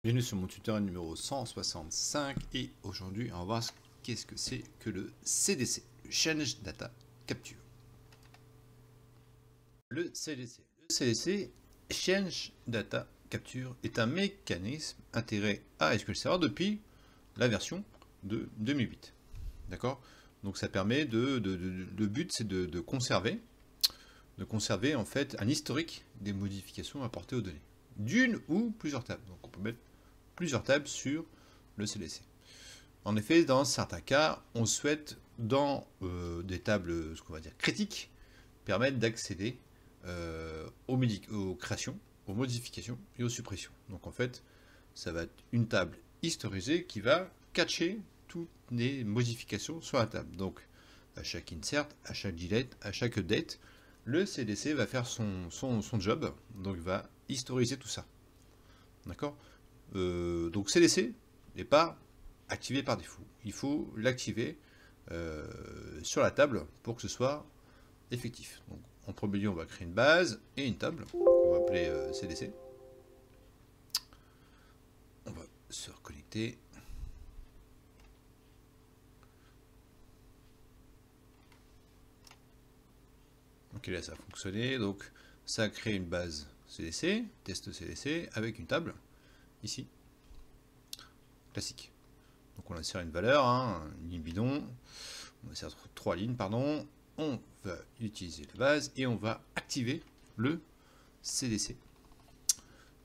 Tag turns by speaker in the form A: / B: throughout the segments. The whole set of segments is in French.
A: Bienvenue sur mon tutoriel numéro 165 et aujourd'hui on va voir qu'est-ce que c'est que le CDC, le Change Data Capture. Le CDC, Change Data Capture, est un mécanisme intégré à SQL Server depuis la version de 2008. D'accord? Donc ça permet le but c'est de conserver en fait un historique des modifications apportées aux données d'une ou plusieurs tables. Donc on peut mettre plusieurs tables sur le CDC. En effet, dans certains cas, on souhaite, dans des tables, ce qu'on va dire critiques, permettre d'accéder aux créations, aux modifications et aux suppressions. Donc en fait, ça va être une table historisée qui va catcher toutes les modifications sur la table. Donc à chaque insert, à chaque delete, à chaque update, le CDC va faire son job, donc il va historiser tout ça. D'accord? Donc CDC n'est pas activé par défaut. Il faut l'activer sur la table pour que ce soit effectif. Donc, en premier lieu, on va créer une base et une table. On va appeler CDC. On va se reconnecter. Ok, là ça a fonctionné. Donc ça a créé une base CDC, test CDC, avec une table, ici, classique. Donc on insère une valeur, une ligne bidon, on insère 3 lignes, pardon, on va utiliser la base et on va activer le CDC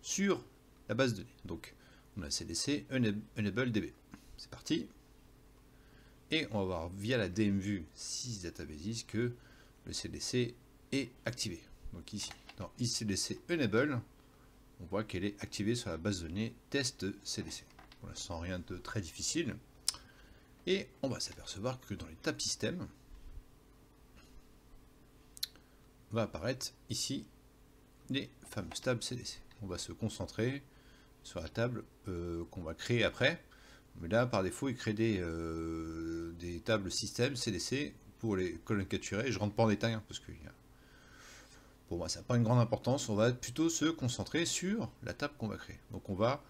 A: sur la base de données. Donc on a CDC enable DB. C'est parti. Et on va voir via la DMView 6 databases que le CDC est activé. Donc ici, dans ICDC enable, on voit qu'elle est activée sur la base de données test CDC. Voilà, sans rien de très difficile. Et on va s'apercevoir que dans les tables système, va apparaître ici les fameuses tables CDC. On va se concentrer sur la table qu'on va créer après. Mais là, par défaut, il crée des tables système CDC pour les colonnes capturées. Je ne rentre pas en détail parce que pour moi, ça n'a pas une grande importance. On va plutôt se concentrer sur la table qu'on va créer. Donc, on va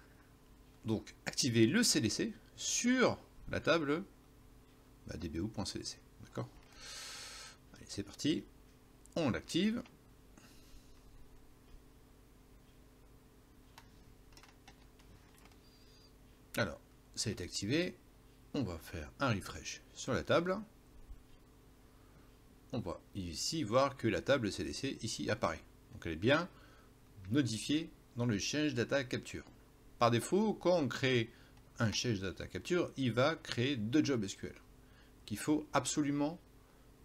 A: activer le CDC sur la table dbo.cdc. D'accord? Allez, c'est parti. On l'active. Alors, ça a été activé. On va faire un refresh sur la table. On va ici voir que la table CDC ici apparaît. Donc elle est bien notifiée dans le Change Data Capture. Par défaut, quand on crée un Change Data Capture, il va créer 2 jobs SQL qu'il faut absolument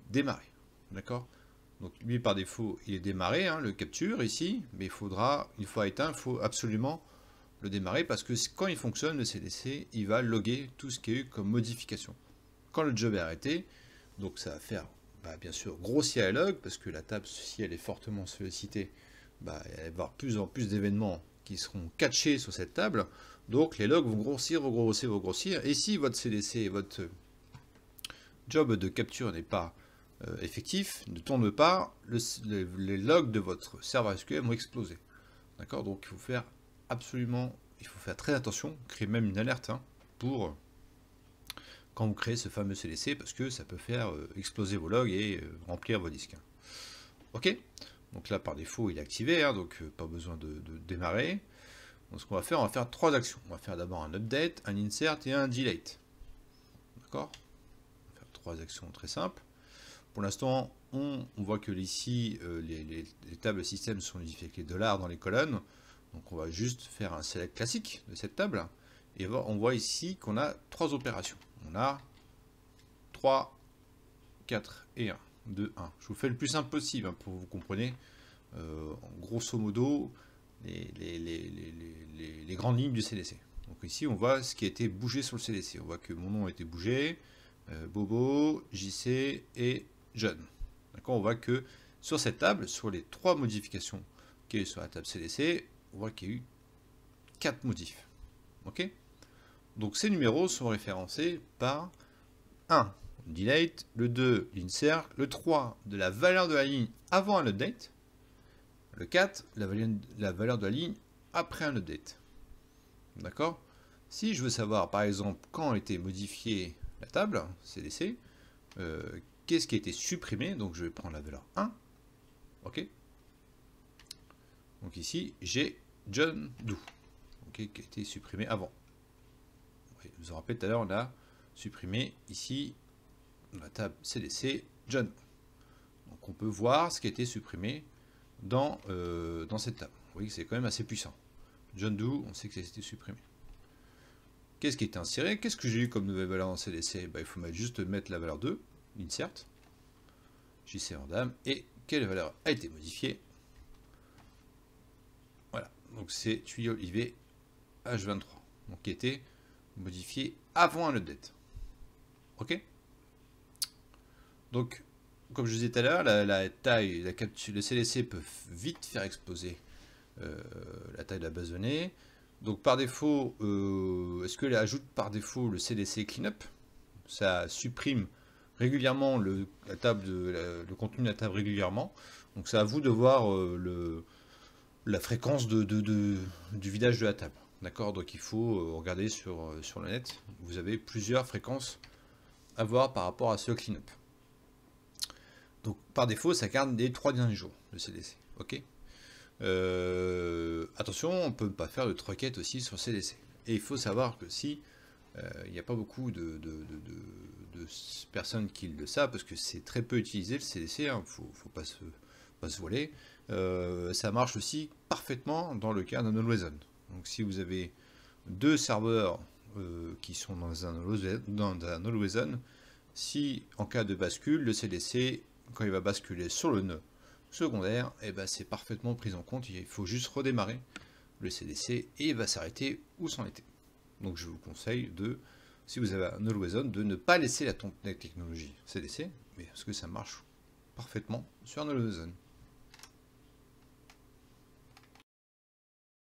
A: démarrer. D'accord? Donc lui par défaut il est démarré, le capture ici, mais il faut absolument le démarrer parce que quand il fonctionne, le CDC, il va loguer tout ce qu'il y a eu comme modification. Quand le job est arrêté, donc ça va faire bien sûr grossir la log parce que la table, si elle est fortement sollicitée, elle va y avoir plus en plus d'événements qui seront catchés sur cette table. Donc les logs vont grossir, vont grossir. Et si votre CDC, votre job de capture n'est pas effectif, ne tourne pas, les logs de votre serveur SQL vont exploser. D'accord? Donc il faut faire très attention, créer même une alerte pour quand vous créez ce fameux CDC parce que ça peut faire exploser vos logs et remplir vos disques. Ok? Donc là par défaut il est activé, donc pas besoin de démarrer. Donc ce qu'on va faire 3 actions. On va faire d'abord un update, un insert et un delete. D'accord? On va faire 3 actions très simples. Pour l'instant, on voit que ici, les tables système sont identifiées avec les dollars dans les colonnes. Donc on va juste faire un select classique de cette table. Et on voit ici qu'on a 3 opérations. On a 3, 4 et 1. 2, 1. Je vous fais le plus simple possible pour que vous compreniez, grosso modo, les grandes lignes du CDC. Donc ici, on voit ce qui a été bougé sur le CDC. On voit que mon nom a été bougé, Bobo, JC et John. D'accord, on voit que sur cette table, sur les 3 modifications qui est sur la table CDC, on voit qu'il y a eu 4 modifs. Ok? Donc ces numéros sont référencés par 1, delete, le 2, l'insert, le 3, de la valeur de la ligne avant un update, le 4, la valeur de la ligne après un update. D'accord? Si je veux savoir, par exemple, quand a été modifiée la table, CDC, qu'est-ce qui a été supprimé, donc je vais prendre la valeur 1, ok? Donc ici, j'ai John Doe, okay, qui a été supprimé avant. Vous vous rappelez, tout à l'heure, on a supprimé ici, dans la table CDC, John. Donc on peut voir ce qui a été supprimé dans cette table. Vous voyez que c'est quand même assez puissant. John Doe, on sait que ça a été supprimé. Qu'est-ce qui est inséré? Qu'est-ce que j'ai eu comme nouvelle valeur en CDC? Il faut juste mettre la valeur 2, insert, JC random, et quelle valeur a été modifiée? Voilà, donc c'est tuyau IV H23, donc qui a été modifié avant un update. Ok? Donc, comme je disais tout à l'heure, la taille, la capture, le CDC peut vite faire exploser la taille de la base de données. Donc par défaut, est-ce qu'elle ajoute par défaut le CDC cleanup? Ça supprime régulièrement le contenu de la table régulièrement. Donc c'est à vous de voir la fréquence du vidage de la table. D'accord? Donc il faut regarder sur le net. Vous avez plusieurs fréquences à voir par rapport à ce cleanup. Donc par défaut, ça garde les 3 derniers jours, le CDC. Ok? Attention, on ne peut pas faire de requête aussi sur CDC. Et il faut savoir que si il n'y a pas beaucoup de personnes qui le savent, parce que c'est très peu utilisé le CDC, il ne faut pas se voiler, ça marche aussi parfaitement dans le cas d'un always on. Donc si vous avez 2 serveurs qui sont dans un always on, si en cas de bascule, le CDC, quand il va basculer sur le nœud secondaire, c'est parfaitement pris en compte. Il faut juste redémarrer le CDC et il va s'arrêter où c'en était. Donc je vous conseille si vous avez un always on, de ne pas laisser la technologie CDC, mais parce que ça marche parfaitement sur un always on.